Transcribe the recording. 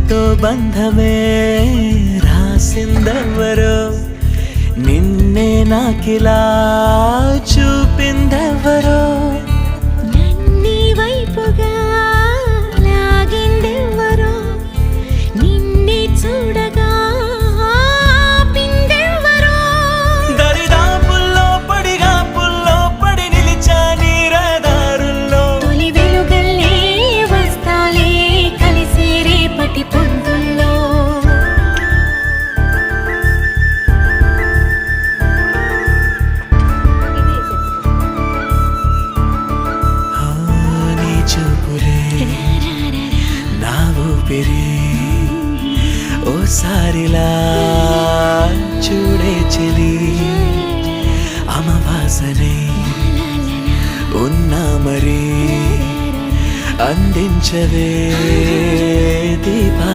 మనతో బంధమే రాసిందెవరో నిన్నే నాకిలా చూపిందెవరో నన్ని వైపుగా లాగిందెవరో నిన్నే చూడగా ఆపిందెవరో దరిదాపుల్లో పడిగాపుల్లో పడి నిలిచా నీ రహదారుల్లో తొలి వెలుగల్లే వస్తాలే కలిసే రేపటి పొద్దుల్లో నీ చూపులే నా ఊపిరి ఓసారిలా చూడే చెలి అమవాసనే ఉన్నా మరి అందించవే దీపా